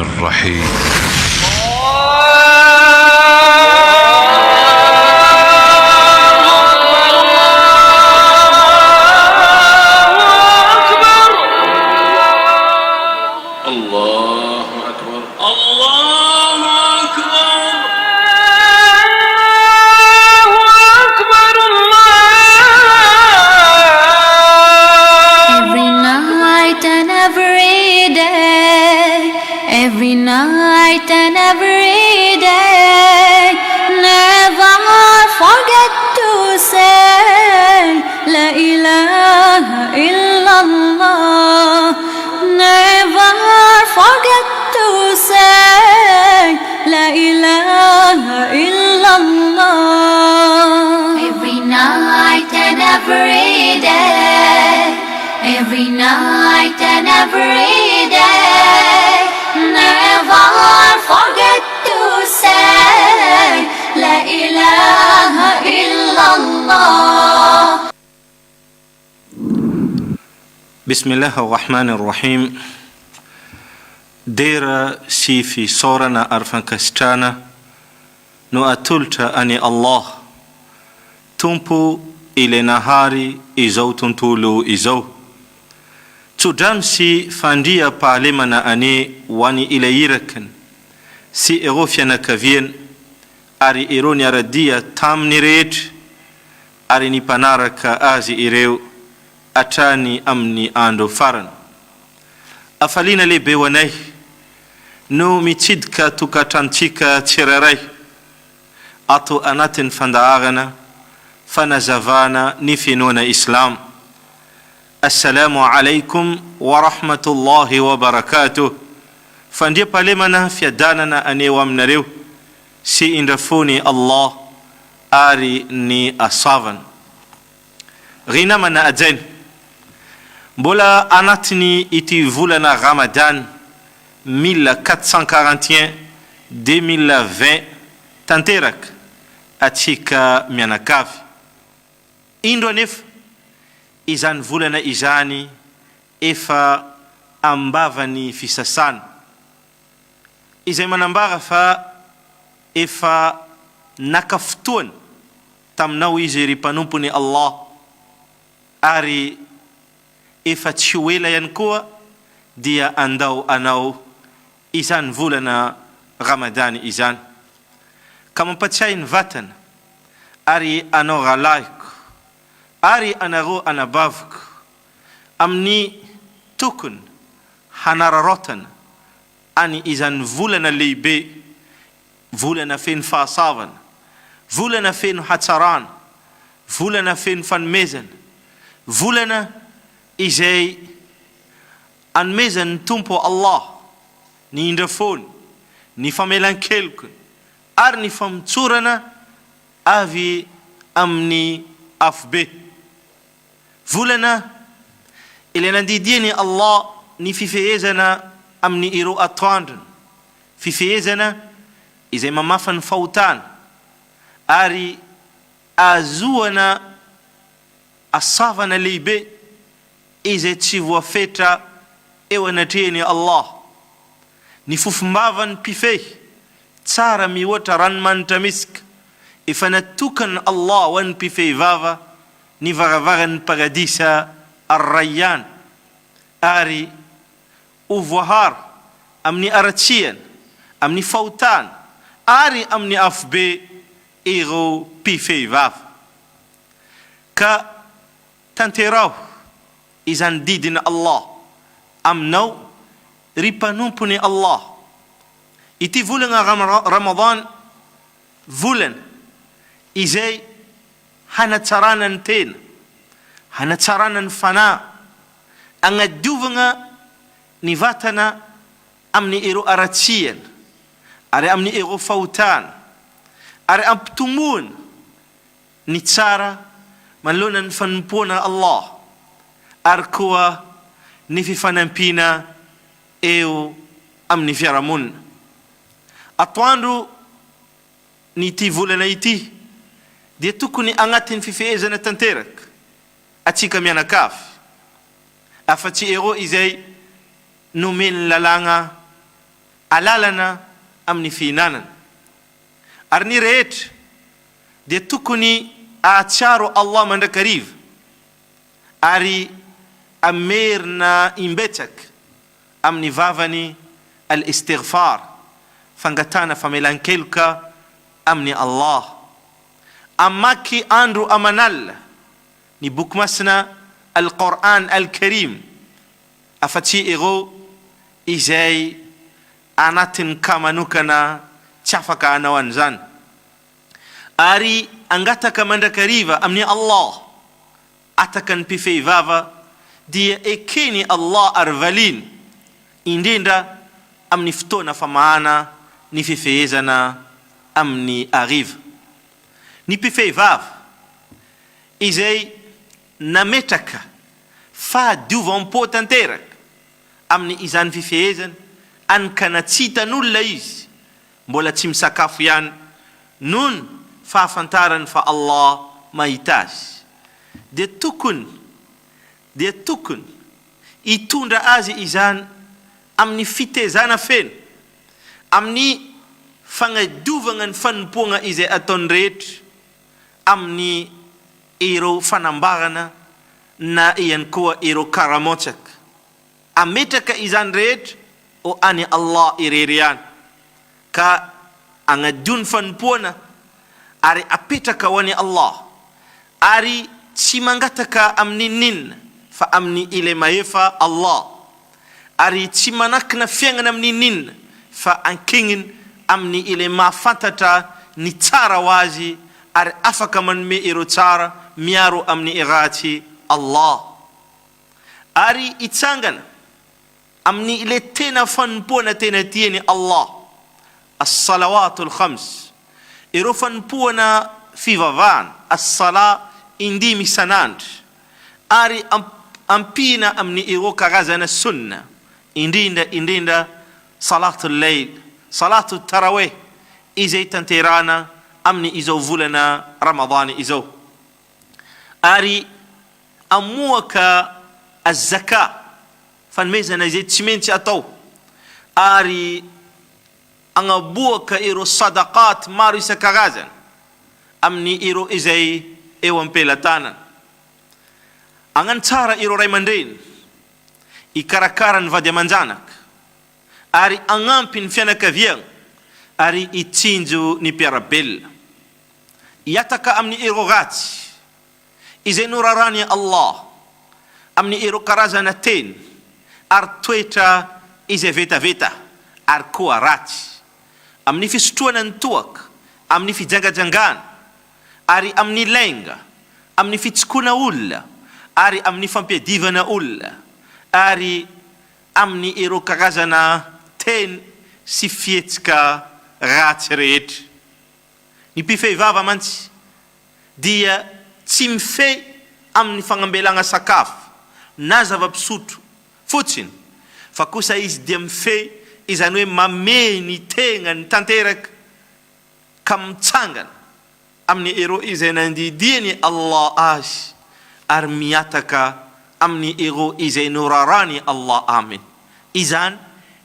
الرحيم. Every night and every day, never forget to say La ilaha illallah. Never forget to say La ilaha illallah. Every night and every day, every night and every day, never forget to say La ilaha illallah. Bismillah ar-Rahman ar-Rahim. Dera si fi sorana arfankastana no atulta ani Allah tumpu ile nahari izau tuntulu izau Tudamsi fandia palema na ane wani ila yirakan si erofia na kavien ari ironi aradia tam niret ari ni panara ka azi ireu atani amni ando faran afalina le bewanai no mitidka tukatanchika tirarai ato anatin fandaagana fanazavana nifinona Islam. Assalamu alaikum wa rahmatullahi wa barakatuh. Fandia palemana fiadana na anewa mnareu si indafuni Allah ari ni asavan. Rina mana adzen. Bola anatni iti vulana Ramadan 1441 2020 tanterak atika mianakavi. Indonef izan vulana izani efa ambavani fisasan izay manambara fa efa nakaftuan tamnao izy ry mpanompony Allah ary efa tsy ho ela ihany koa dia andao anao izany volana Ramadan izany ka mampatsiahy ny vatana ary anao ralahiko ari anaro anabaviko amni tokon hanararotana ani izan volana lehibe volana feno fahasavana volana feno hatsarana volana feno fanomezana volana izay anomezan'ny tompo Allah ny indrafony ny famelan-kelokony ary ny famotsorana avy amin'ny afbe volana ilay nandidiany Allah ny fifehezana amin'ny ireo atoandrony fifehezana izay mamafa ny fahotana ary azoana asavana lehibe izay tsy voafetra eo anatrehany Allah ny fofombavany mpifehy tsara mihoatra ranomanitra misika efa natokana Allah ho an'ny mpifehivava ny varavaran'ny paradisa Ar-Rayyan ary ho voaharo amin'ny aratsiana amin'ny fahotana ary amin'ny afobe ireo mpifehivava ka tanterao izany didina Allah aminao ry mpanompony Allah ity volana Ramadan volana izay hanatsarana ny tena hanatsarana ny fana agnadiovana ny vatana amin'ny ireo aratsiana ary amin'ny ireo fahotana ary ampitomoana ny tsara manoloana ny fanompoana Allah ary koa ny fifanampina eo amin'ny fiarahamonina atoandro ny ity volana ity dia tokony agnatin'ny fifehezana tanteraka atsika mianakavy afa-tsy ero izay nomeny lalagna alalana amin'ny fihinanana. Ary ny rehetra dia tokony ahatsiaro Allah mandrakariva ary amerina imbetsaka amin'ny vavany al-istighfar, fangatana famelan-keloka amin'ny Allah. Amaky andro aman'Allah ny boky masina al-Qur'an al-Karim, afa-tsy ireo izay anatin'ny kamanokana tsy afaka anao an'izany. Ary angataka mandrakariva amin'ny Allah, ataka ny mpifehivava dia ekeny Allah ary valiny, indrindra amin'ny fotoana famahana ny fifehezana amin'ny ariva. Ny mpifehivava izay nametraka fahadiovam-po tanteraka amin'ny izany fifehezana, ankana tsy hitan'olona izy, mbola tsy misakafo ihany, nohon fahafantarany fa Allah mahita azy, dia tokony hitondra azy izany amin'ny fitezana feno, amin'ny fagnadiovana ny fanompoana izay ataony rehetra, amin'ny ireo fanambarana na ihany koa ireo karamotsaka. Ametraka izany rehetra o any Allah irery ihany, ka agnadio ny fanompoana ary apetraka ho any Allah, ary tsy mangataka amin'ny ninna fa amin'ny ile mahefa Allah, ary tsy manakina fiainana amin'ny ninna fa ankeniny amin'ny ile mahafantatra ny tsara ho azy, ary afaka manome ireo tsara miaro amin'ny iratsy Allah, ary itsangana amin'ny ile tena fanompoana tena tiany Allah, as-salawatul khams, ireo fanompoana fivavahana, as-sala indimy isanandro, ary ampina amin'ny ireo karazana sunna, indrindra salatul layl, salatul tarawih, izay tanterana amin'ny izao volana Ramadhani izao. Ary amoaka az-zaka, fanomezana izay tsy maintsy atao, ary agnaboaka ireo sadaqat maro isan-karazana amin'ny ireo izay eo am-pelantanana. Agnano tsara ireo ray aman-dreny ikarakara ny vady aman-janaka, ary agnampy ny fianakaviana, ary itsinjo ny mpiarabelona. Iataka amin'ny ireo ratsy izay norarany Allah amin'ny ireo karazana teny ary toetra izay vetaveta ary koa ratsy, amin'ny fisotroana ny toaka, amin'ny fijangajangana, ary amin'ny lainga, amin'ny fitsikona olona, ary amin'ny fampiadivana olona, ary amin'ny ireo karazana teny sy fietsika ratsy rehetra. Ny mpifehivava mantsy dia tsy mifehy amin'ny fagnambelana sakafo na zava-pisotro fotsiny, fa kosa izy dia mifehy izany hoe mamey ny tegnany tanteraka ka mitsangana amin'ny ireo izay nandidiany Allah azy, ary miataka amin'ny ireo izay norarany Allah aminy. Izany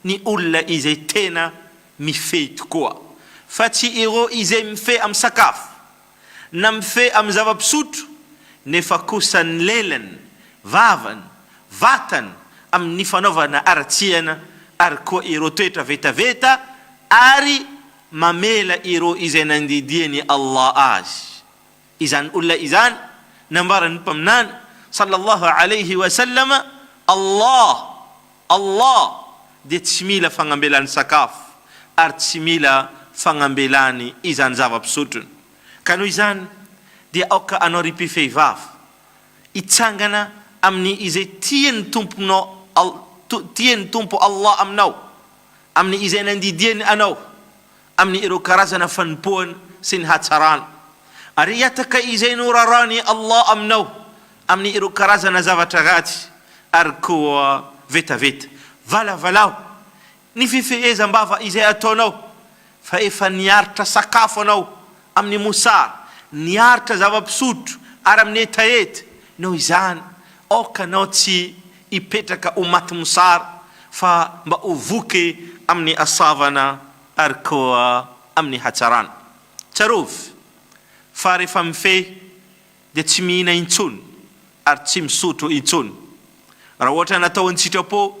ny olona izay tena mifehy tokoa, fa tsy ireo izay mifehy amin'ny sakafo na mifehy amin'ny zava-pisotro, nefa kosa ny lelany, vavany, vatany amin'ny fanaovana aratsiana, ary koa ireo toetra vetaveta, ary mamela ireo izay nandidiany Allah azy. Izany olona izany nambarany mpaminany sallallahu alaihi wasallama, Allah dia tsy mila fagnambelany sakafo ary tsy mila fagnambelany izany zava-pisotrony. Ka noho izany dia aoka anao ry mpifehivava itsangana amin'ny izay tiany tompo Allah aminao, amin'ny izay nandidiany anao, amin'ny ireo karazana fanompoana sy ny hatsarana, ary iataka izay norarany Allah aminao amin'ny ireo karazana zavatra ratsy ary koa vetaveta. Valavalao ny fifehezam-bava izay ataonao, fa efa niaritra sakafo anao amin'ny mosara, niaritra zava-pisotro ary amin'ny etaeta. Noho izany aoka anao tsy hipetraka ho maty mosara, fa mba ho voky amni asavana arkoa amni hatsaran tsarov fa rehefa mifehy dia tsy mihina intsony ary tsy misotro intsony. Raha ohatra natao ny sitrapo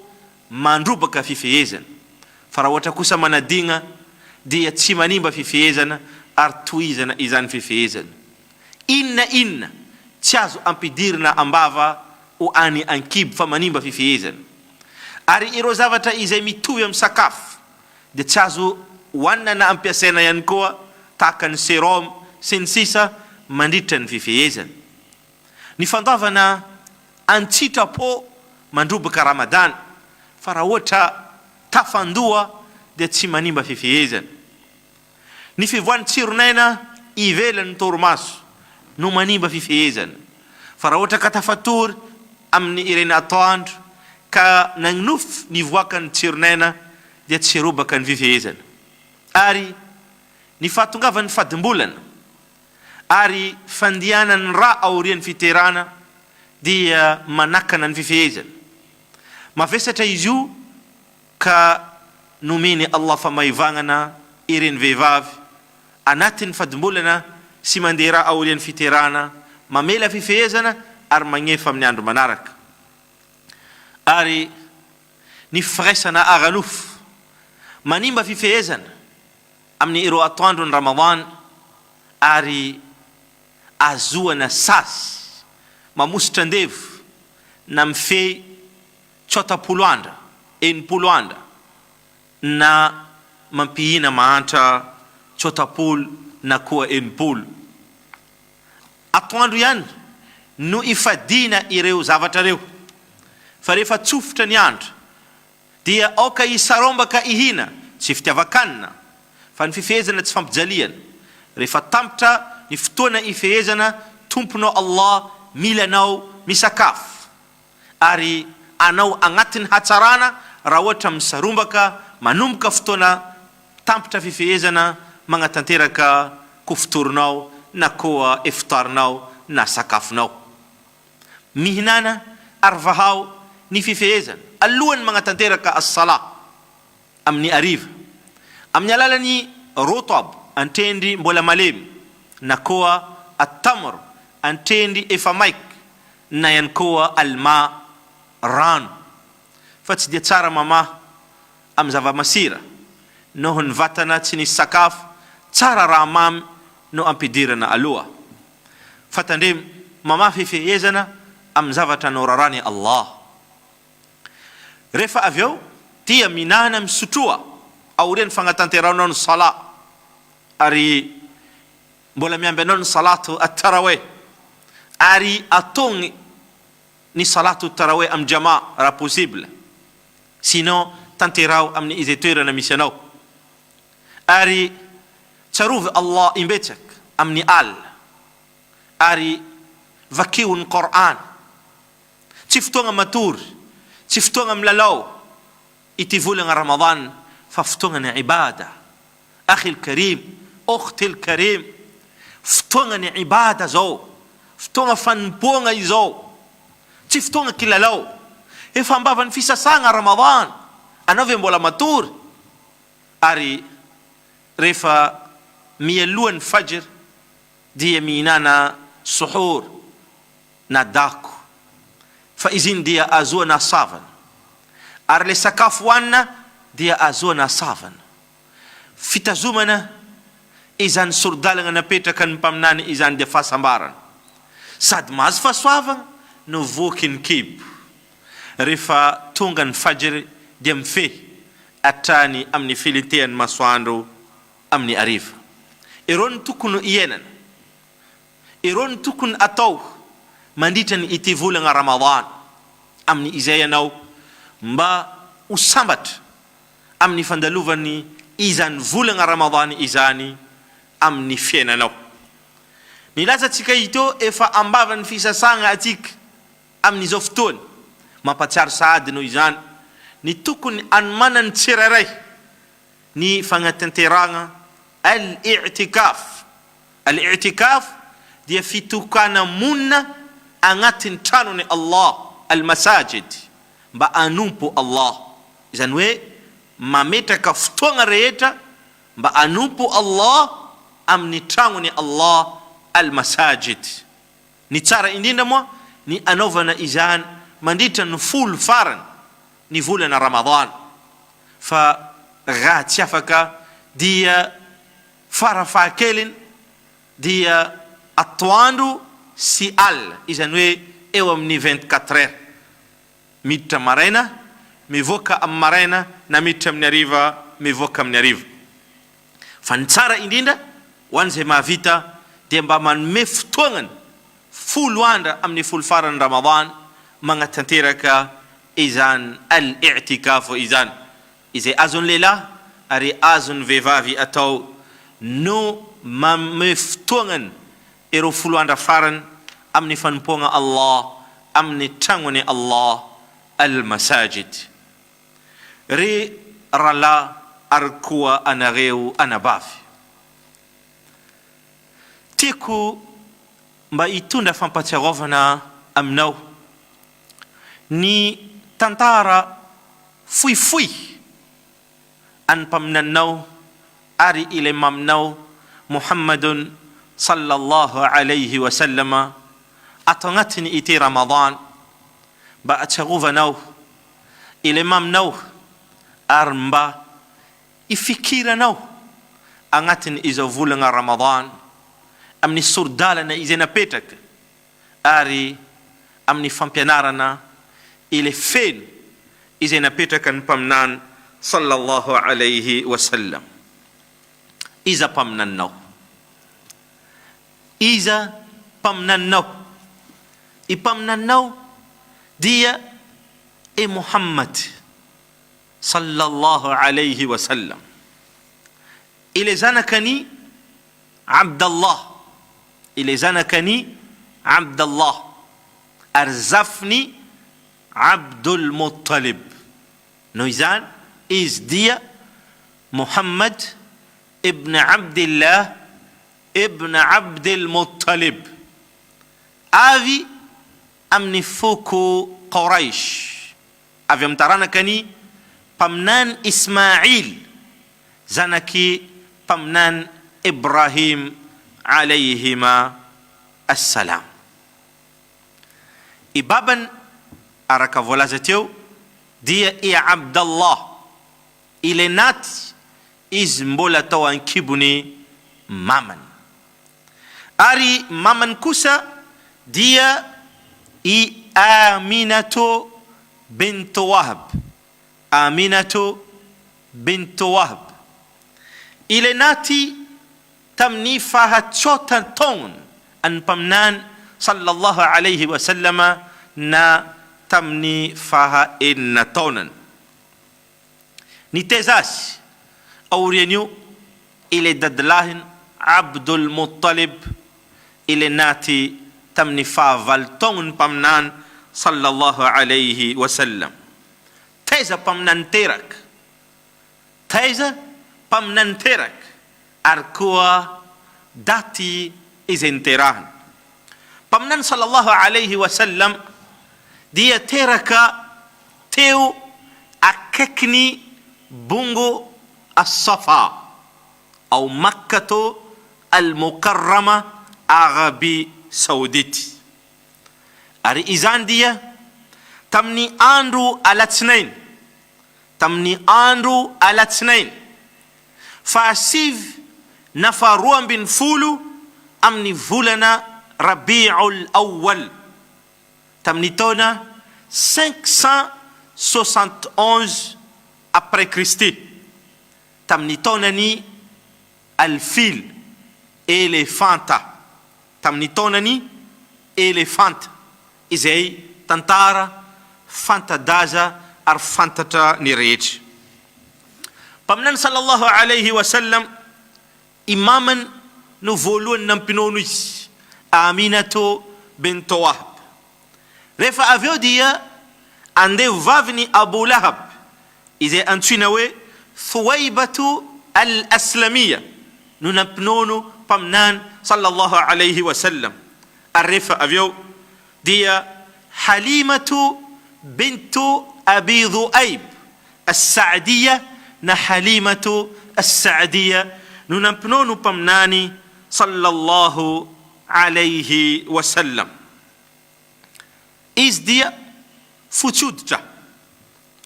mandrobaka fifehezana, fa raha ohatra kosa manadigna dia tsy manimba fifehezana ary tohizana izany fifehezana. Inna tsy azo ampidirina ambava o any ankibo fa manimba fifehezana. Ary ireo zavatra izay mitovy amin'ny sakafo dia tsy azo hoanina na ampiasaina ihany koa, tahaka ny sérum sy ny sisa mandritra ny fifehezana. Ny fandaovana an-tsitrapo mandrobaka Ramadana, fa raha ohatra tafandoa dia tsy manimba fifehezana. Ny fivoan'ny tsironaina ivelan'ny torimaso no manimba fifehezana, fa raha ohatra ka tafatory amin'ny ireny atoandro ka nagnofy ny voakan'ny tsironaina dia tsy robaka ny fifehezana. Ary ny fahatongavan'ny fadimbolana ary fandihanan'ny ra aorian'ny fiterana dia manakana ny fifehezana. Mavesatra izy io ka nomeny Allah famahivagnana ireny vehivavy anatin'ny fadimbolana sy mandeha ra aorian'ny fiterana, mamela fifehezana ary magnefa amin'ny andro manaraka. Ary ny firaisana aranofo manimba fifehezana amin'ny ireo atoandro ny Ramadan, ary azoana sasy mamositra ndevo na mifehy 70 andra, 80 andra na mampihina mahantra 70 na koa 80. Atoandro ihany no ifadina ireo zavatra reo, fa rehefa tsofotra ny andro dia aoka isarombaka ihina tsy fitiavakanina, fa ny fifehezana tsy fampijaliana. Rehefa tampotra ny fotoana ifehezana, tomponao Allah milanao misakafo ary anao agnatin'ny hatsarana. Raha ohatra misarombaka manomboka fotoana tampotra fifehezana, magnatanteraka kofotoronao na koa iftarinao na sakafonao. Mihinana ary vahao ny fifehezana alohan'ny magnatanteraka as-sala amin'ny ariva, amin'ny alalan'ny rotab antendry mbola malemy na koa at-tamr antendry efa maiky na ihany koa alma rano. Fa tsy dia tsara mama amin'ny zava-masira noho ny vatana tsy nisy sakafo, tsara raha mamy no ampidirana aloha. Fatandrem mama fifehezana amin'ny zavatra norarany Allah. Rehefa avy eo dia minahana misotroa aorian'ny fagnatanteranao ny sala, ary mbola miamby anao ny salatu at-tarawih, ary atony ny salatu at-tarawih amin'ny jamaa raha possible, sinon tanterao amin'ny izay toerana misy anao. Ary tsarovy Allah imbetsaka amin'ny ala, ary vakeo ny Qur'an. Tsy fotoagna matory, tsy fotoagna milalao ity volana Ramadan, fa fotoagna ny ibada. Akhi al-karim, ukhti al-karim, fotoagna ny ibada zao, fotoagna fanompoagna izao, tsy fotoagna kilalao. Efa ambavan'ny fisasagna Ramadan, anao ve mbola matory? Ary rehefa mialohan'ny fajr dia mihinana suhur na dako, fa iziny dia azoana savana. Ary le sakafo hoanina dia azoana savana. Fitazomana izany sordalagna napetraka ny mpaminany izany dia fahasambarana, sady mahazo fahasoavana no voky ny kibo. Rehefa tonga ny fajr dia mifehy atrany amin'ny filentehan'ny masoandro amin'ny ariva. Ireo ny tokony iainana, ireo ny tokony atao mandritra ny ity volana Ramadan, amin'ny izay ianao mba ho sambatra amin'ny fandalovan'ny izany volana Ramadan izany amin'ny fiainanao. Nilazantsika ito efa ambavan'ny fisasagna atsika amin'izao fotoana, mampatsiaro sahady noho izany ny tokony anomana ny tsirairay ny fagnatanteragna al-i'tikaf. Al-i'tikaf dia fitokana monina agnatin'ny tranony Allah, al-masajid, mba anompo Allah. Izany hoe mametraka fotoagna rehetra mba anompo Allah amin'ny tragnony Allah al-masajid. Ny tsara indrindra moa ny anaovana izany mandritra ny folo farany ny volana Ramadan, fa raha tsy afaka dia farafahakeliny dia atoandro sy alina, izany hoe eo amin'ny 24 heures, miditra maraina mivoaka amin'ny maraina na miditra amin'ny hariva mivoaka amin'ny hariva. Fa ny tsara indrindra ho an'izay mahavita dia mba manome fotoagnany folo andra amin'ny folo farany Ramadan magnatanteraka izany al-i'tikaf izany, izay azon'ny lehilahy ary azon'ny vehivavy atao no manome fotoagnany ireo folo andra farany amin'ny fanompoagna Allah amin'ny tragnony Allah al-masajid. Ry ralahy ary koa anareo anabavy, tiako mba hitondra fampatsiarovana aminao ny tantara fohifohy any mpaminaninao ary ilay maminao Muhammadun sallallahu alayhi wa sallama atao agnatiny ity Ramadan, mba atsiarovanao ilay maminao ary mba ifikiranao agnatiny izao volana Ramadan amin'ny sordalana izay napetraka ary amin'ny fampianarana ilay feno izay napetraka ny mpaminany sallallahu alayhi wa sallam. Iza mpaminaninao, iza mpaminaninao, i mpaminaninao dia e Muhammad sallallahu alayhi wa sallam, ilay zanakany Abdallah, ilay zanakany Abdallah ary zafiny Abdul Muttalib. Noho izany izy dia Muhammad ibn Abdillah ibn Abdul Muttalib, avy amin'ny foko Quraish, avy amin'ny taranakany mpaminany Ismail, zanaky mpaminany Ibrahim alayhima assalam. I babany araka voalaza teo dia i Abdallah, ilay naty izy mbola tao ankibony mamany, ary mamany kosa dia i Aminatu bint Wahb, Aminatu bint Wahb, ilay naty tamin'ny fahatsota taona any mpaminany sallallahu alayhi wa sallama na tamin'ny fahaenina taonany. Ny teza azy aorian'io ilay dadilahiny Abdul Muttalib, ilay naty tamin'ny fahavalo taona ny mpaminany sallallahu alayhi wa sallam. Teza mpaminany teraka, teza mpaminany teraka ary koa daty izay niterahany. Mpaminany sallallahu alayhi wa sallam dia teraka teo akaikiny bongo as-Safa au Makkatu al-Mukarrama, Arabie Saoudite. Ary izany dia tamin'ny andro alatsinainy, tamin'ny andro alatsinainy fahasivy na faharoa ambin'ny folo amin'ny volana Rabiul Awwal, tamin'ny taona 571 après Christ, tamin'ny taonany Al-Fil, elefanta, tamin'ny taonany elefanta, izay tantara fantadaza ary fantatra ny rehetra. Mpaminany sallallahu alayhi wa sallam, imamany no voalohany nampinono izy, Aminatu bint Wahb. Rehefa avy eo dia andeha vaviny Abu Lahab, izay antsoina hoe Thuwaybatu al-Aslamia, no nampinono mpaminany sallallahu alayhi wa sallam. Ary rehefa avy eo dia Halimatu bintu Abi Dhu'ayb as-Saadiya na Halimatu As-Saadia nunampnonu pamnani sallallahu alayhi wasallam. Izy dia fotsoditra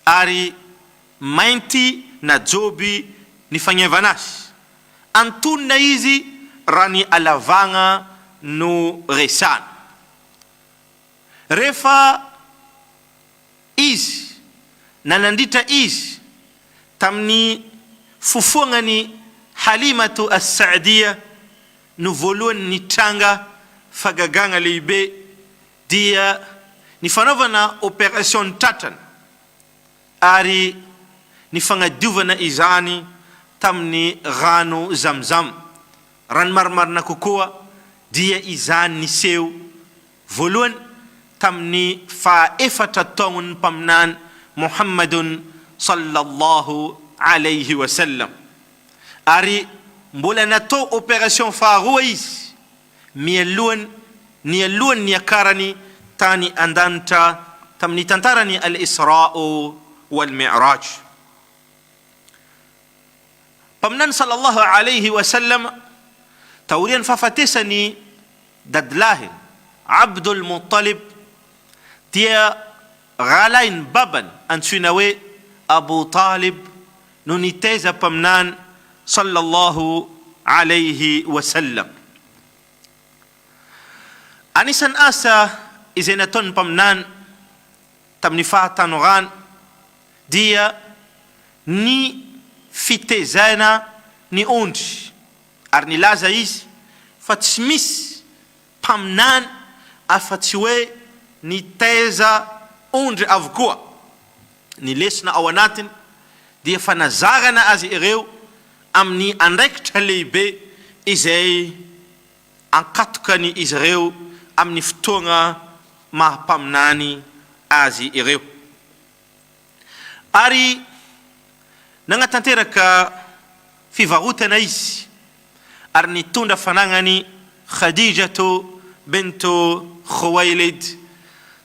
ary mainty na joby ny fagnevana azy, antonina izy raha ny alavagna no resana. Rehefa izy nanandritra izy tamin'ny fofoagnany Halimatu As-Saadia no voalohany nitranga fagagagna lehibe dia ny fanaovana operation tratrana ary ny fagnadiovana izany tamin'ny rano Zamzam. Rano marimarina kokoa dia izany niseho voalohany tamin'ny faha-efatra taon'ny mpaminany Muhammadun sallallahu alayhi wasallam. Ary mbola natao operation faharoa izy mialohan'ny ny akarany tany andanitra tamin'ny tantarany al-Isra wal Mi'raj. Paminany sallallahu alayhi wasallam taorian'ny fahafatesany dadlahy Abdul Muttalib dia galainy babany antsoina hoe Abu Talib no niteza paminany sallallahu alayhi wasallam. Anisan'ny asa izay nataon'ny mpaminany tamin'ny fahatanorana dia ny fitezana ny ondry, ary nilaza izy fa tsy misy mpaminany afa-tsy hoe niteza ondry avokoa. Ny lesona ao anatiny dia fanazarana azy ireo amin'ny andraikitra lehibe izay ankatokany izy ireo amin'ny fotoagna mahampaminany azy ireo. Ary nagnatanteraka fivarotana izy ary nitondra fanagnany Khadijatu bintu Khuwailid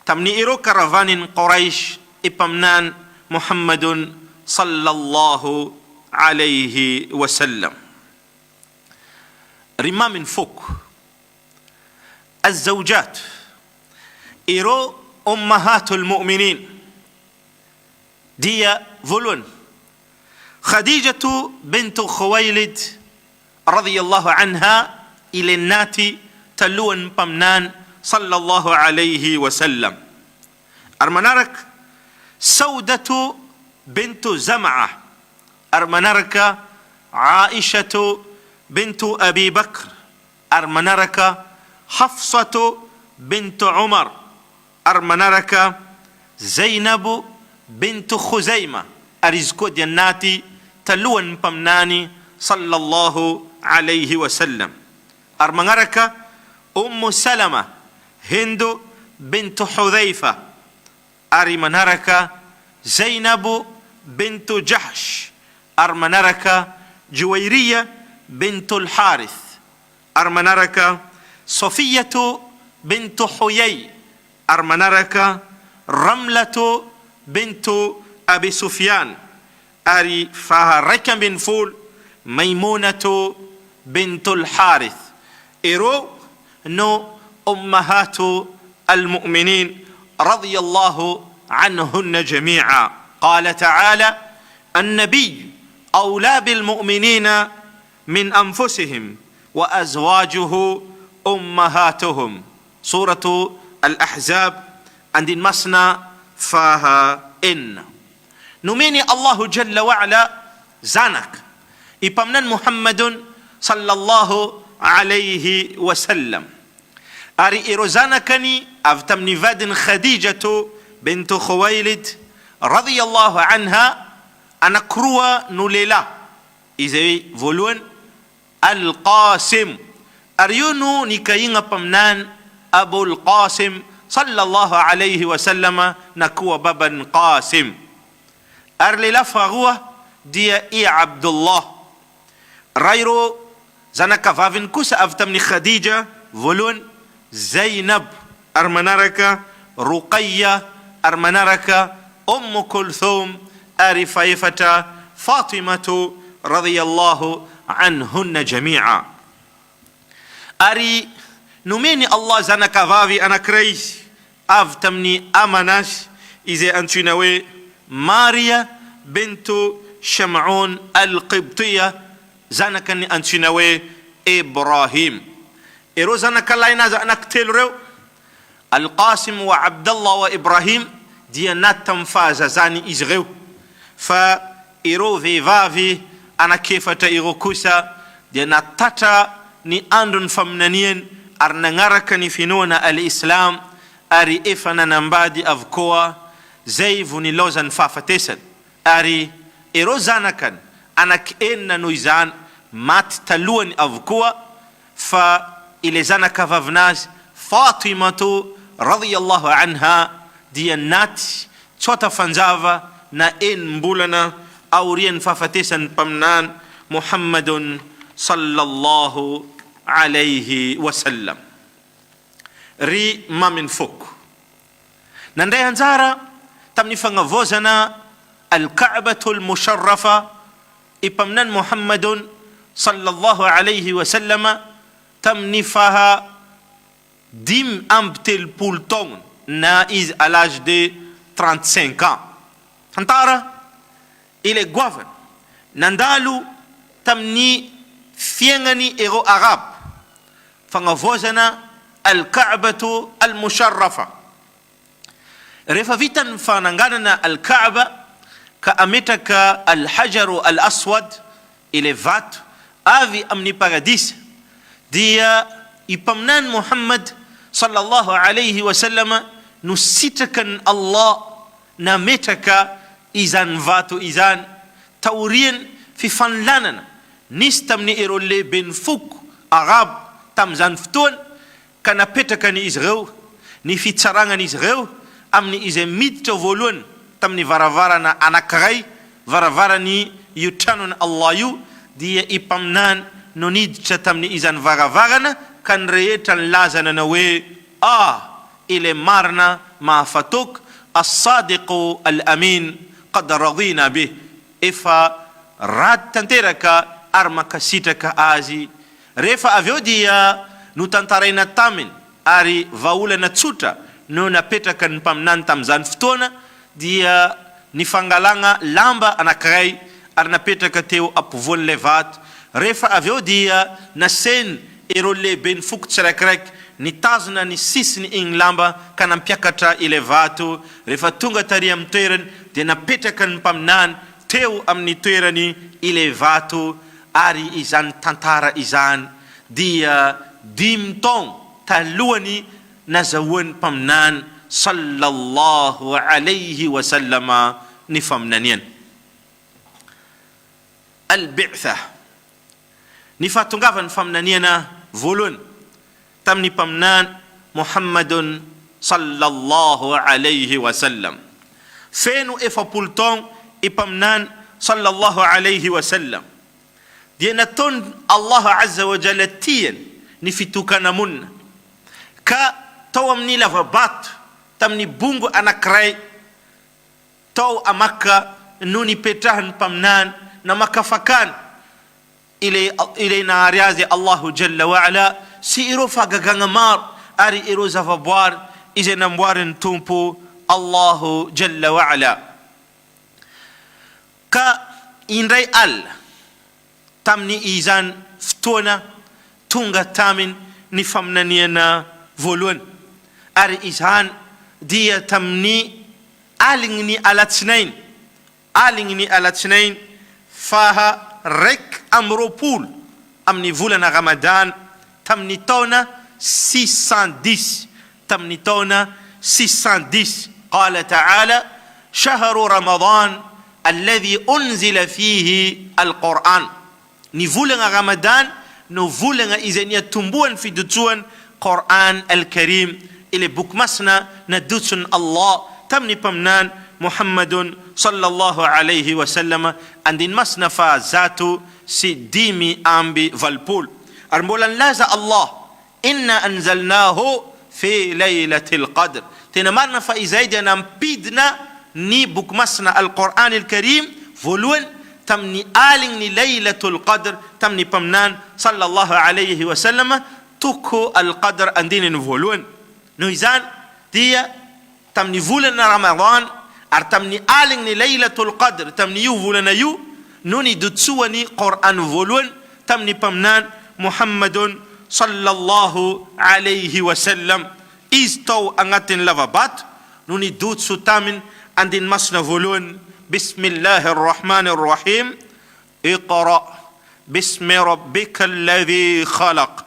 tamin'ny ireo karavanin Quraish ipaminany Muhammadun sallallahu alayhi wasallam. Rimamin folk الزوجات إيرو أمهات المؤمنين دي فولون خديجة بنت خويلد رضي الله عنها إلى الناتي تلون بمنان صلى الله عليه وسلم. أرمنارك سودة بنت زمعة، أرمنارك عائشة بنت أبي بكر، أرمنارك حفصة بنت عمر، أرمنارك زينب بنت خزيمة. أرزكو دياناتي تلون بمناني صلى الله عليه وسلم. أرمنارك أم سلمة هند بنت حذيفة، أرمنارك زينب بنت جحش، أرمنارك جويرية بنت الحارث، أرمنارك صفية بنت حيي، أرمنارك رملة بنت أبي سفيان، أري فهرك بن فول ميمونة بنت الحارث. إيرو نو أمهات المؤمنين رضي الله عنهن جميعا. قال تعالى: النبي أولى بالمؤمنين من أنفسهم وأزواجه أمهاتهم. سورة الأحزاب عند المسنى فاها إن نميني الله جل وعلا زانك إبامنا محمد صلى الله عليه وسلم. أري إروزانكني أفتمني فادن خديجة بنت خويلد رضي الله عنها أنا كروا نوليلا إذا فولون القاسم أريونو نكاينغ بمنان أبو القاسم صلى الله عليه وسلم نكوا بابا قاسم. أرلي لفغوا دي إي عبد الله رايرو زنك فافن كوسا أفتمني خديجة فولون زينب، أرمنارك رقية، أرمنارك أم كلثوم، أري فايفة Fatimatu radhiyallahu anhunna jamia. Ari numeni Allah zanaka vavi anakrais av tamni amanas ize antunawe Maria bintu Sham'un al-Qibtiya zanakani antunawe Ibrahim. Ero zanaka laina za anak telrew Al-Qasim wa Abdullah wa Ibrahim dia natam faza zani izrew fa ero vevavi anakefata ero kusa dia natata ni andun famnanien arnangaraka ni finona al-Islam ari efana nambadi avkoa zaivu ni lozan fafatesan ari ero zanakan anak enna nuizan mat taluan avkoa fa ile zanaka vavnaz Fatimatu radhiyallahu anha dia nat chota fanzava na en mbulana aurien fafatesan pamnan Muhammadun sallallahu alayhi wasallam. Ri mamin fuk nanday hanzara tamni fangavozana al-Ka'batul Musharrafa ipamnan Muhammadun sallallahu alayhi wasallam tamni faha dim ambtel pulton na is à l'âge de 35 ans. Hantara il est gouverne nandalu tamni fiengani ero arab fangavozana al-Ka'batu al-Musharrafa refa vitan fanangana al-Ka'ba ka ametaka al-Hajaru al-Aswad ile vat avi amni paradis dia ipamnan Muhammad sallallahu alayhi wasallam nusitakan Allah na metaka izan vatu izan taurien fi fanlanan nistamni irolle ben fuk arab tamzan ftun kana petaka ni Israel ni fitsaranga ni Israel amni izemit to volun tamni varavara na anakrai varavara ni yutanun Allah yu dia ipamnan nonid chatamni izan varavarana kan reyetan lazana na we ile marna ma fatuk as-sadiqu al-amin qad radina bih ifa rad tanteraka armaka sitaka azi refa avyodia nutantarena tamin ari vaula na tsuta no na petakan pamnan tamzan ftona dia nifangalanga lamba anakrai arna petaka teu apuvon levat refa avyodia na sen erolle ben fuk tsarakrek ni tazna ni sisni ing lamba kanam piakata ile vatu refa tunga tariam teren de na petakan pamnan teu amni terani ile vatu ari izan tantara izan dia dimtong taluani nazawun pamnan sallallahu alayhi wasallama ni famnanien al-bi'tha ni fatungavan famnaniena volun tamni pamnan Muhammadun sallallahu alayhi wasallam fenu efa pultong ipamnan sallallahu alayhi wasallam dia ton Allah azza wa jalla tien ni fitukana mun ka tawam ni lava bat tamni bungu anakrai taw amaka nuni petahan pamnan na makafakan ile na riazi Allah jalla wa ala si iro fagagangamar ari iro zavabar ize namwarin tumpu Allah jalla wa ala ka inrai al tamni izan ftona tunga tamin ni famnaniena volun ari izan dia tamni alingni alatsnain faha rek amropul amni vulana Ramadan tamni tona 610 tamni tona 610 قال تعالى شهر رمضان الذي أنزل فيه القرآن نفولنا رمضان نفولنا إذن tumbuan في دتوان قرآن الكريم إلى بكمسنا ندتون الله تمني بمنان محمد صلى الله عليه وسلم عندن مسنا فازاتو سي ديمي أمبي فالبول أرمولا لازا الله إنا أنزلناه في ليلة القدر تنمرنا فإزايدنا نمبيدنا ني بكمسنا القرآن الكريم فولون tamni aling ni Lailatul Qadr, tamni pamnan sallallahu alayhi wa sallam tuku al-qadr andini no voalohany. Noho izany dia tamni volana Ramadan ary tamni aling ni Lailatul Qadr, tamni io volana io no nidotsoany Qur'an voalohany tamni pamnan Muhammadun sallallahu alayhi wa sallam. Izy tao agnatin'ny lavabato no nidotso tamin andin masina voalohany. Bismillahir rahmanir rahim. Iqra bismi rabbika alladhi khalaq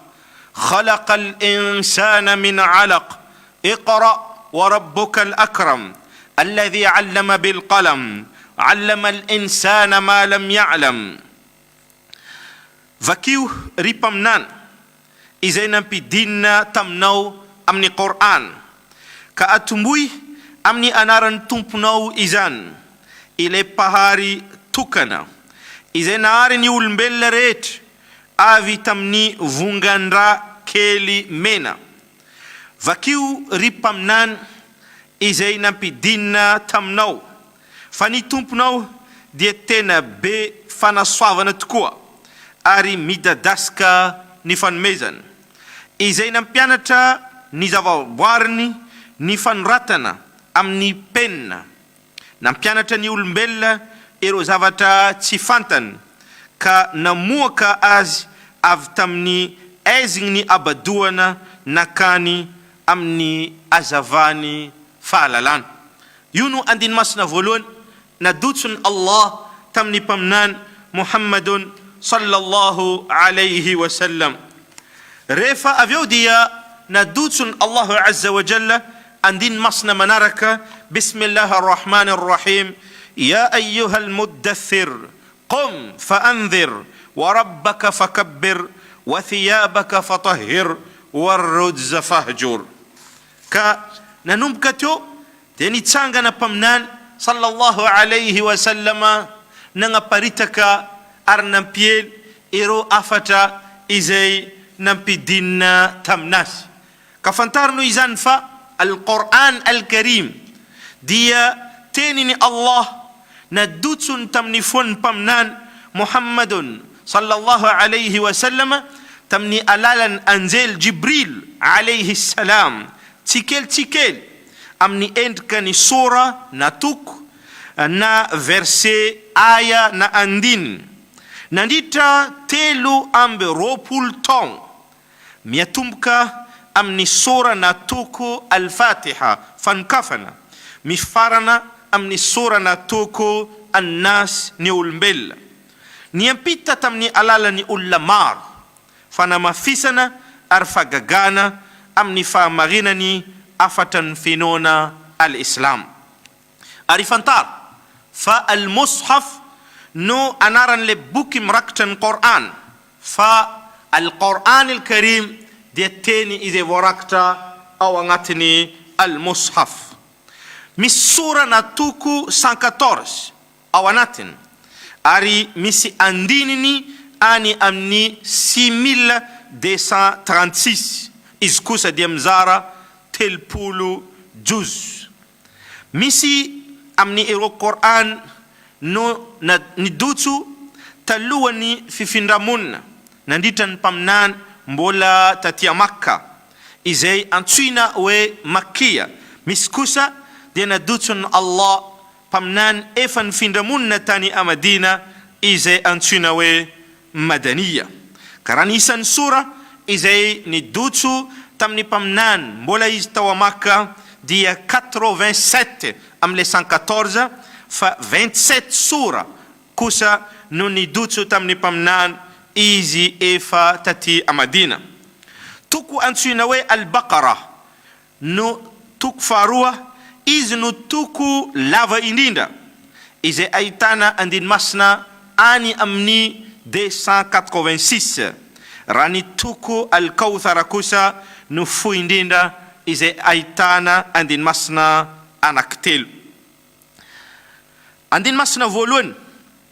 khalaqal insana min 'alaq اقرأ وربك الأكرم الذي علم بالقلم علم الإنسان ما لم يعلم. Vakiu ripamnan izay nampidinina taminao amin'ny Qur'an, ka atumbui amin'ny anaran'ny tomponao izany, ilay pahary tokana izay nahary ny olombelona rehetra avy tamin'ny vongandra kely mena. Vakiu ripamnan izay nampidinina taminao, fa ny tomponao dia tena be fanasoavana tokoa ary midadaska ny fanomezana, izay nampianatra ny zavaboariny ny fanoratana amin'ny penina, nampianatra ny olombelona ireo zavatra tsy fantany ka namoaka azy avy tamin'ny aizigny ny abadoana nakany amin'ny azavany fahalalana. Io no andiny masina voalohany nadotsony Allah tamin'ny pamnan Muhammadun sallallahu alayhi wa sallam. Rehefa avy eo dia nadotsony Allahu azza wa jalla andiny masina manaraka bismillahir rahmanir rahim. Ya ayyuhal muddathir qum fa'anzir wa rabbaka fakabbir wa thiyabaka fatahhir warrujza fahjur. Ka nanomboka teo dia nitsangana pamnan sallallahu alayhi wa sallama nagnaparitaka ary nampiely ireo afatra izay nampidinina taminazy. Ka fantarino izany fa al-Qur'an al-Karim dia teniny Allah nadotsony tamin'ny fon'ny pamnan Muhammadun sallallahu alayhi wa sallama tamin'ny alalan'ny anjely Jibril alayhi salam, tsikely amin'ny endrika ny sura na toko na verset aya na andininy, nandritra 320 taogno, miatomboka amin'ny sura na toko al-Fatiha fanokafana, mifarana amin'ny sura na toko an-Nas ny olombelona, niampita tamin'ny alalan'ny olona maro, fanamafisana ary fagagana amin'ny fahamarinany afatra ny finoana al-Islam. Ary fantara fa al-Mushaf no anaran'le boky mirakitra ny Qur'an, fa al-Qur'an al-Karim dia teny izay voarakitra ao agnatiny al-Mushaf. Misy sura na toko 114 ao anatiny, ary misy andininy any amin'ny 6236, izy kosa dia mizara 30 juz. Misy amin'ny ireo Qur'an no nidotso talohan'ny fifindramonina nandritra ny pamnan mbola taty Makka izay antsoina hoe Makkia. Misy kosa dia nadotsony Allah pamnan efa nifindramonina tany a Madina izay antsoina hoe Madaniya. Karaha nisan'ny sura izay nidotso tamin'ny pamnan mbola izy tao a Makka dia 87 amle 114, fa 27 sura kosa no nidotso tamin'ny pamnan izy efa taty a Madina. Toko antsoina hoe al-Baqara no toko faharoa, izy no toko lava indrindra izay ahitana andiny masina any amin'ny 286. Raha ny toko al-Kawthara kosa no fohy indrindra izay ahitana andiny masina anankitelo. Andiny masina voalohany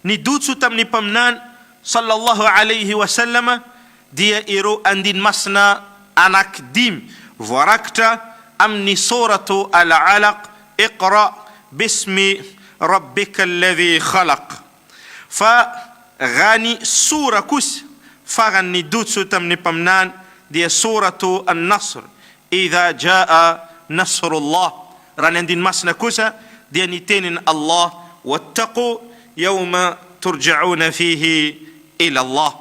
nidotso tamin'ny pamnan sallallahu alayhi wa sallama dia ireo andiny masina anankidimy voarakitra amin'ny suratu al-Alaq. Iqra bismi rabbika alladhi khalaq. fa gani sura kus fagan ni dutsu tamni pamnan dia suratu an-nasr idha jaa nasrullah ranandin masna kusa dia ni tenin Allah wattaqu yawma turja'una fihi ila Allah.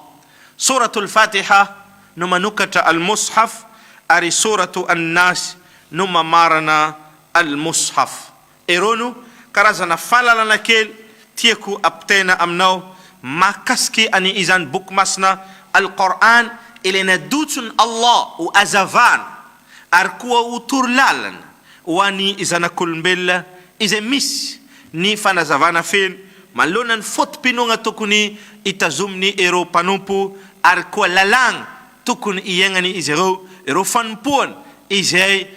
Suratul Fatiha numa nukata al-mushaf ari suratu an-nas numa marana al-mushaf eronu karazana falala nakel tieku aptena amnao makaski ani izan bukmasna al-Quran ilena dutun Allah u azavan arkuwa uturlalan wani izana kulmbella ize mis ni fana zavana fen malonan fot pinunga tukuni itazumni ero panumpu arkuwa lalang tukun iyengani izero ero fanpuan izay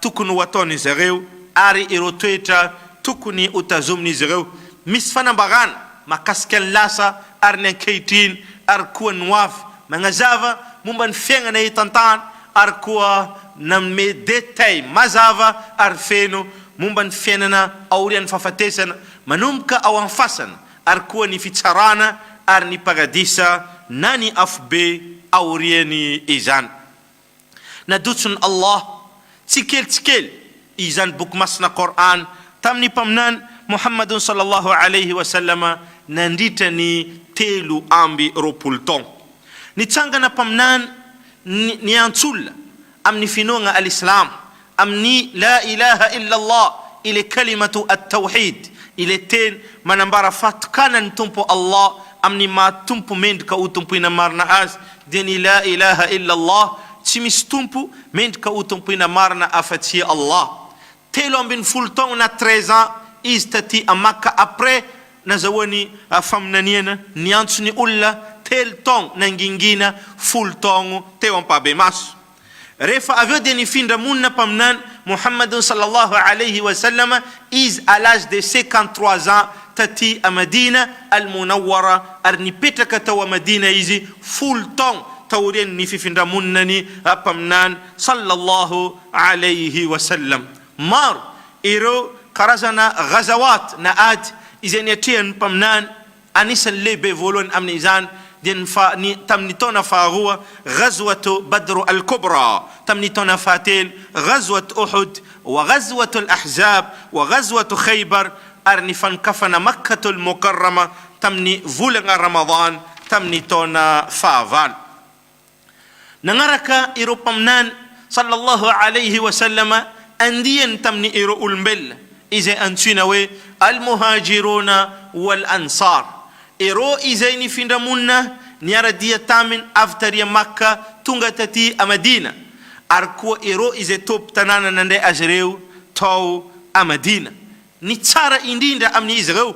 tukun waton izero ari ero tueta tukuni utazumni izero mis fana bagan makasken lasa arne keitin arkuwa nwaf mangazava mumban fenga na itantan arkuwa namme detay mazava arfeno mumban fenana aurian fafatesana manumka awan fasan arkuwa ni ficharana arni pagadisa nani afbe aurieni izan na dutsun Allah tikel izan bukmasna Quran tamni pamnan Muhammadun sallallahu alayhi wa sallama nandita ni telu ambi ropulton ni tanga na pamnan ni antul am ni finonga al-islam am ni la ilaha illa Allah ile kalimatu at-tauhid ile ten manambara fatkana ntumpo Allah am ni ma tumpo mend ka utumpo ina marna as deni la ilaha illa Allah timistumpo mend ka utumpo ina marna afati Allah telo bin fulton na 13 ans istati amaka après na zawani famnaniena niantsuni ulla tel tong nangingina full tong tewon pa be mas refa aveu deni finda munna pamnan Muhammad sallallahu alayhi wa sallam is à l'âge de 53 ans tati a Madina al-Munawwara arni petaka tawa Madina izi full tong tawren ni fi finda munna ni pamnan sallallahu alayhi wa sallam mar iro karazana ghazawat na ad izenetian pamnan anisan lebe volon amnizan den fa ni tamnitona faruwa ghazwatu badr al-kubra tamnitona fatil ghazwat uhud wa ghazwat al-ahzab wa ghazwat khaybar arni fan kafana makkah al-mukarrama tamni vulanga ramadan tamnitona favan nangaraka iro pamnan sallallahu alayhi wa sallama andiyan tamni iro ulmbel ize antinawe al-muhajiruna wal-ansar ero izaini finda munna niara dia tamin aftaria Makka tunga tati a Madina arkuwa ero ize top tanana nande azreu taw a Madina ni tsara indinda amni izreu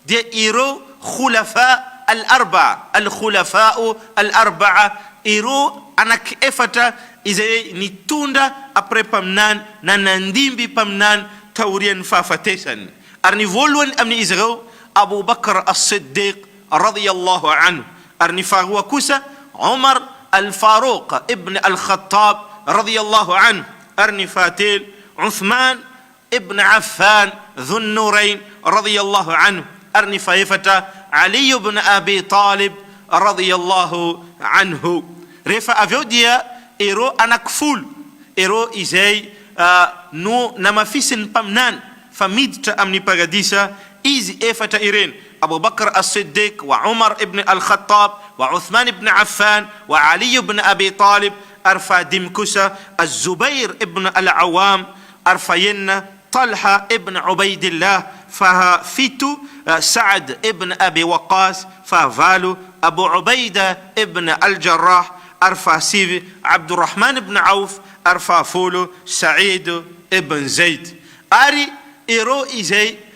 dia ero khulafa al-arba'a al-khulafa'u al-arba'a ero anak efata ize ni tunda apre pamnan nanandimbi pamnan tawrian fafatesan arni volwan amni izreu Abu Bakr as-Siddiq radiyallahu anhu arni fahuwa kusa Umar al-Faruq ibn al-Khattab radiyallahu anhu arni fatil Uthman ibn Affan dhu an-Nurayn radiyallahu anhu arni faifata Ali ibn Abi Talib radiyallahu anhu refa avyodia ero anakful ero izay no namafisin pamnan famidta amni pagadisa إيزي إفتا إيرين أبو بكر الصديق وعمر ابن الخطاب وعثمان ابن عفان وعلي ابن أبي طالب أرفا دمكسة الزبير ابن العوام أرفين طلحة ابن عبيد الله ففيتو سعد ابن أبي وقاص ففالو أبو عبيدة ابن الجراح أرفا سيف عبد الرحمن ابن عوف أرفا فولو سعيد ابن زيد أري إيرو إيزي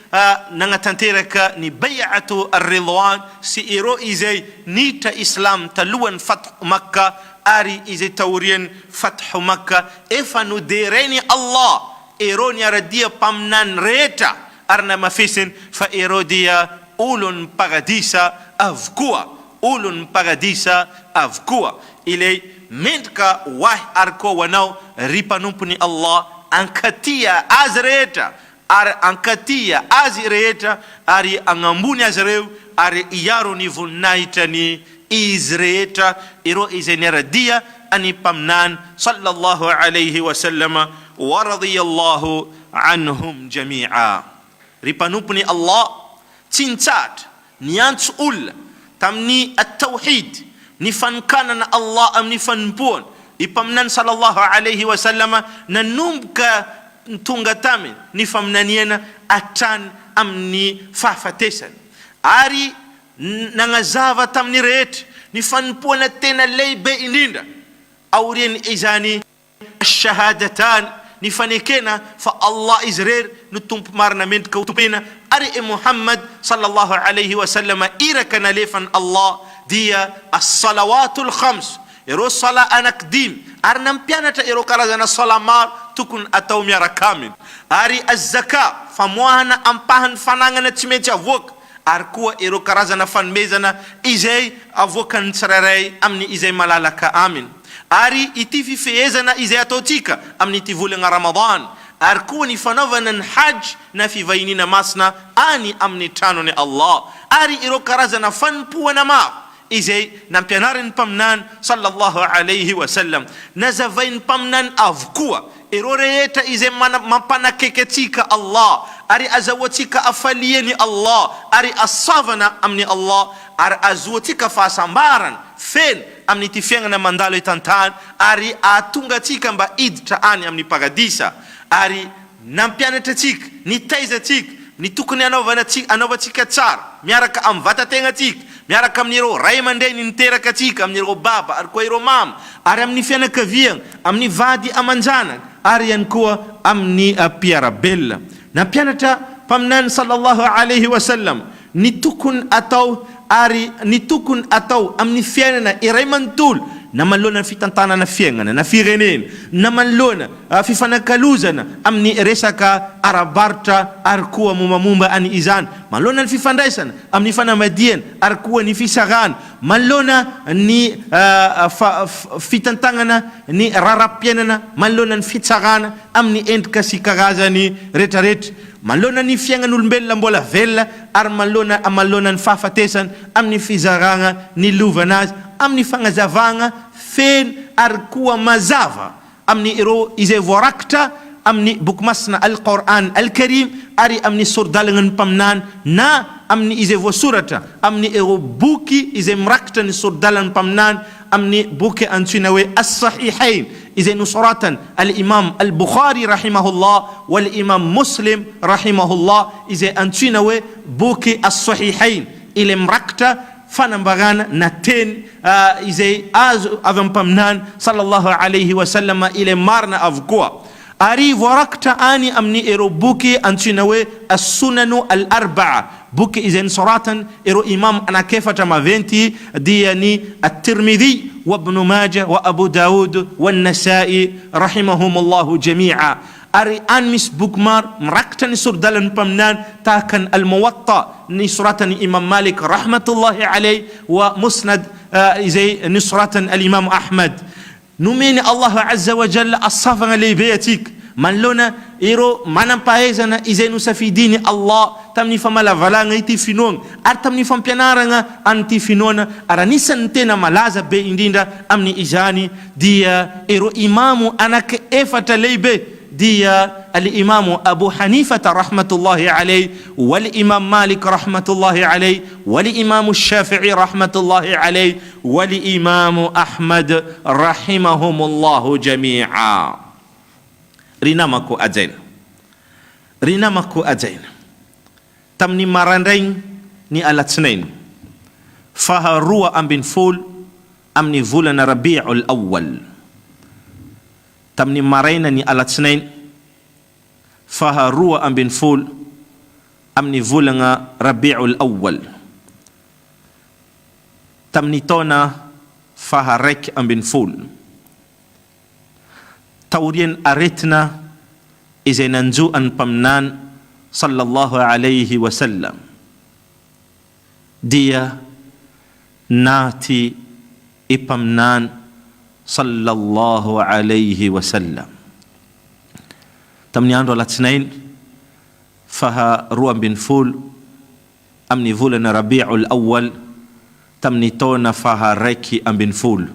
nangatanteraka ni bay'atu ar-ridwan si iro izay nita islam taluan fath Makkah ari izay tawrien fath Makkah efanu dereni Allah iro ni aradia pamnan reta arna mafisin fa iro dia ulun paradisa avkua ilay mentka wah arko wanau ripanumpuni Allah ankatia azreta ary ankatia azy rehetra ary agnambony azy reo ary iaro ny voninahitrany izy rehetra ireo izay niaradia any mpaminany sallallahu alayhi wa sallama wa radiyallahu anhum jamia. Ry mpanompony Allah tsy nitsatra niantso olona tamin'ny at-tawhid, ny fanonkanana Allah amin'ny fanompoana. I mpaminany sallallahu alayhi wa sallama nanomboka tonga taminy ny faminaniana atrany amin'ny fahafatesany, ary nagnazava tamin'ny rehetra ny fanompoana tena lehibe indrindra aoriany izany shahadatan, ny fanekena fa Allah izy rery no tompo marina mendrika tompena, ary Muhammad sallallahu alayhi wa sallama iraka nalefany Allah dia as-salawatul khams, ireo sala anakidimy, ary nampianatra ireo karazana sala maro tokony atao miaraka aminy, ary az-zaka famoahana ampahany fanagnana tsy maintsy avoaka, ary koa ireo karazana fanomezana izay avoakany tsirairay amin'ny izay malalaka aminy, ary ity fifehezana izay ataotsika amin'ny ity volana Ramadan, ary koa ny fanaovana ny hajj na fivahinina masina any amin'ny tranony Allah, ary ireo karazana fanompoana maro izay nampianariny mpaminany sallallahu alayhi wa sallam. Nazavainy mpaminany avokoa ireo rehetra izay mampanakaiky atsika Allah, ary azahoatsika afaliany Allah, ary asavana amin'ny Allah, ary azoatsika fahasambarana feno amin'ny ty fiainana mandalo itantany, ary ahatonga atsika mba iditra any amin'ny paradisa, ary nampianatra atsika, nitaiza atsika ny tokony anaovantsika tsara miaraka amin'ny vatategna atsika, miaraka amin'ireo ray aman-dreny niteraka atsika, amin'ireo baba ary koa ireo mama, ary amin'ny fianakaviana, amin'ny vady amanjanana, ary ihany koa amin'ny mpiarabelona. Nampianatra mpaminany sallallahu alayhi wa sallam ny tokony atao, ary ny tokony atao amin'ny fiainana iray manontolo, na manoloana fitantanana fiainana na firenena, na manoloana fifanakalozana amin'ny resaka arabaritra ary koa mombamomba any izany, manoloana ny fifandraisana amin'ny fanamadiana ary koa ny fisarana, manoloana ny fitantanana ny rara-piainana, manoloana ny fitsarana amin'ny endrika sy karazany rehetrarehetra, manoloana ny fiainan'olombelona mbola velona, ary manoloana ny fahafatesana amin'ny fizarana ny lovanazy, amin'ny fagnazavana feno ary koa mazava amin'ny ireo izay voarakitra amin'ny boky masina al-Qur'an al-Karim, ary amin'ny sordalagna ny mpaminany, na amin'ny izay voasoratra amin'ny ireo boky izay mirakitra ny sordalagna ny mpaminany amin'ny boky antsoina hoe as-sahihain izay nosoratan al-Imam al-Bukhari rahimahullah wal-Imam Muslim rahimahullah, izay antsoina hoe boky as-sahihain, ilay mirakitra fanambarana na teny izay azo avy amin'ny mpaminany sallallahu alayhi wa sallam ilay marina avokoa, ary voarakitra any amin'ny ireo boky antsoina hoe as-sunanu al-arba'a, boky izay nisoratan ireo imam anakefatra maventy dia ny at-Tirmidhi wa Ibn Majah wa Abu Daud wa An-Nasa'i rahimahumullahu jami'a. Ary any misy boky maro mirakitra ny sordalan'ny mpaminany tahaka ny al-Muwatta ny soratany Imam Malik rahmatullahi alayhi, wa Musnad izay ny soratany al-Imam Ahmad. Nomeny Allah azza wa jalla asafagna lehibe atsika manoloana ireo manampahaizana izay nosafidiny Allah tamin'ny famalavalagna ity finoana, ary tamin'ny fampianarana an'ity finoana, ary anisan'ny tena malaza be indrindra amin'ny izany dia ireo imamu anak efatra lehibe, dia al-Imamu Abu Hanifa rahmatullahi alayhi, wal-Imam Malik rahmatullahi alayhi, wal-Imamu Shafi'i rahmatullahi alayhi, wal-Imamu Ahmad rahimahumullahu jami'a. Rinamako ajaina tamin'ny marandraigny ny alatsinainy faharoa ambin'ny folo amin'ny volana Rabi'ul Awwal, tamin'ny maraina ny alatsinainy faharoa ambin'ny folo amin'ny volana Rabi'ul Awwal, tamin'ny taona faharaiky ambin'ny folo, taorian aretina izay nanjoan'ny mpaminany sallallahu alayhi wa sallam, dia naty ipaminany sallallahu alayhi wa sallam tamin'ny andro alatsinainy faha ruan bin ful amni vulan Rabiul Awwal tamni tona faha reki ambin ful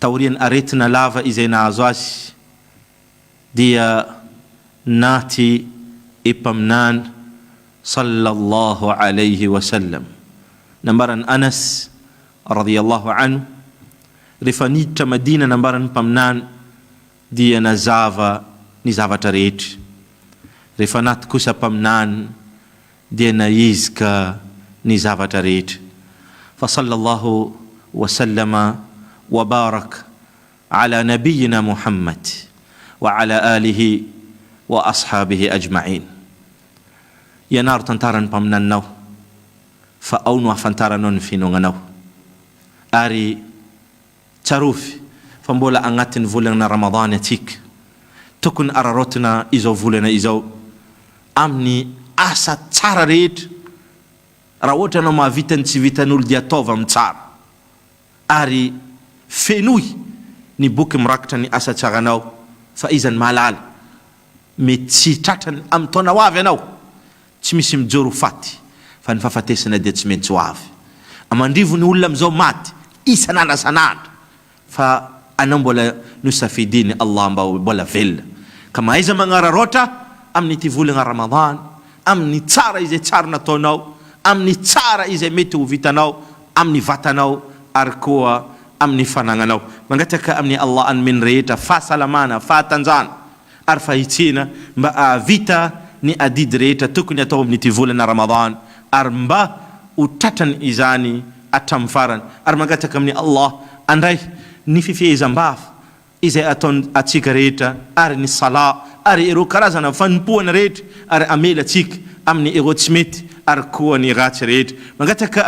tawrian aretna lava izena azwash dia nati ipamnan sallallahu alayhi wasallam nambaran Anas radhiyallahu anhu rifanita Madina nambaran pamnan dia nazava ni zavatra rehetra rehefa anaty kosa pamnan dia naizika ni zavatra rehetra fa sallallahu wa sallama wa barak ala nabiyina Muhammad wa ala alihi wa ashabihi ajma'in. Ianaro tantaran'ny mpaminanao fa ao no afantaranao ny finoagnanao ary tsarovy fa mbola agnatin'ny volana Ramadany atsika tokony ararotana izao volana izao amin'ny asa tsara rehetra raha ohatra anao mahavitany tsy vitan'olo dia ataova amin'ny tsara ary fenoy ny boky mirakitra ny asa tsaranao fa izany mahalala mety tsy tratrany amin'ny taona ho avy anao tsy misy mijoro faty fa ny fahafatesana dia tsy maintsy ho avy amandrivo ny olona amizao maty isan'andro san'andro fa anao mbola nosafidiny Allah mba mbola velona ka mahaiza magnararoatra amin'ny ity volana Ramadan amin'ny tsara izay tsara nataonao amin'ny tsara izay mety ho vitanao amin'ny vatanao ary koa amin'ny fanagnanao mangataka amin'ny Allah anmen rehetra fahasalamana fahatanjana ary fahitsina mba ahavita ny adidy rehetra tokony atao amin'ity volana Ramadan ary mba ho tratrany izany hatramin'ny farany ary mangataka amin'ny Allah andray ny fifehezam-bava izay ataony atsika rehetra ary ny sala ary ireo karazana fanompoana rehetra ary amela atsika amin'ny ireo tsy mety ary koa ny ratsy rehetra mangataka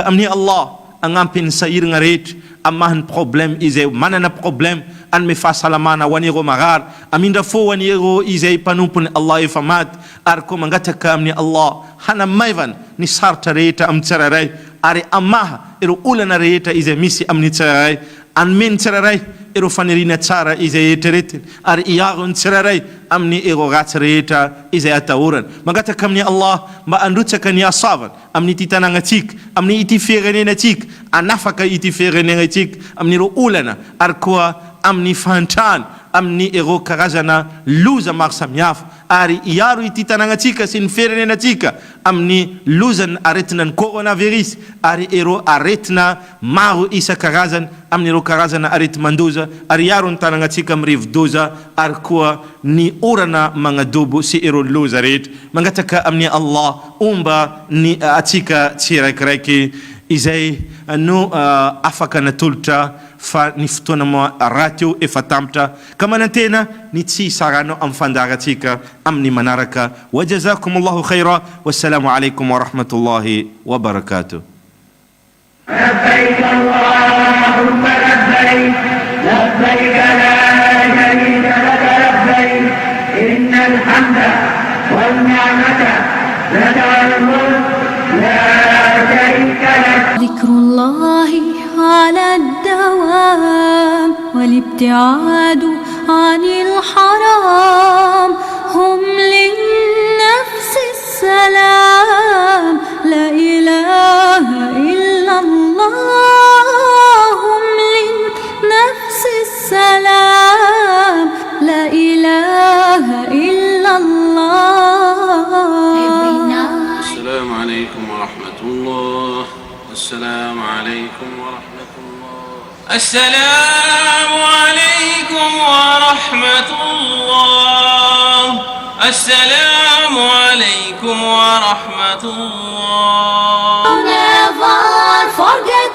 amin'ny Allah agnampy ny sahiragna rehetra amahan'ny problème izay manana problème anome fahasalamana ho an'ireo maghary amindra fo ho an'ireo izay mpanompony Allah efa maty ary koa mangataka amin'ny Allah hanamaivana ny sarotra rehetra amin'ny tsirairay ary amaha ireo olana rehetra izay misy amin'ny tsirairay anome ny tsirairay ireo fanirina tsara izay eritreretiny ary iaro ny tsirairay amin'ny ireo ratsy rehetra izay atahorana mangataka amin'ny Allah mba androtsaka ny asavana amin'ny ity tanàgnatsika amin'ny ity firenenantsika anafaka ity firenenantsika amin'ny ireo olana ary koa amin'ny fantrana amin'ny ireo karazana loza maro samihafa ary iaro ity tanàgnatsika sy ny firenenantsika amin'ny lozany aretina ny coronavirus ary ireo aretina maro isan-karazany amin'ny ireo karazana arety mandoza ary iaro ny tanàgnatsika amin'ny rivo-doza ary koa ny orana magnadobo sy ireo loza rehetra mangataka amin'ny Allah omba ny atsika tsiraikiraiky izay no afaka natolotra fa ny fotoana raty eo efa tampotra ka manantena ny tsy saranao amin'ny fandaratsika amin'ny manaraka wa jazakumullahu khaira wassalamu alaikum wa rahmatullahi wa barakatuh. لبيك اللهم لبيك لبيك لا شريك لك لبيك إن الحمد والنعمة لك والملك لا شريك لك. ذكر الله على الدوام والابتعاد عن الحرام هم للنفس السلام لا إله إلا الله هم للنفس السلام لا إله إلا الله. السلام عليكم ورحمة الله. السلام عليكم ورحمة الله. السلام عليكم ورحمة الله. السلام عليكم ورحمة الله. Never forget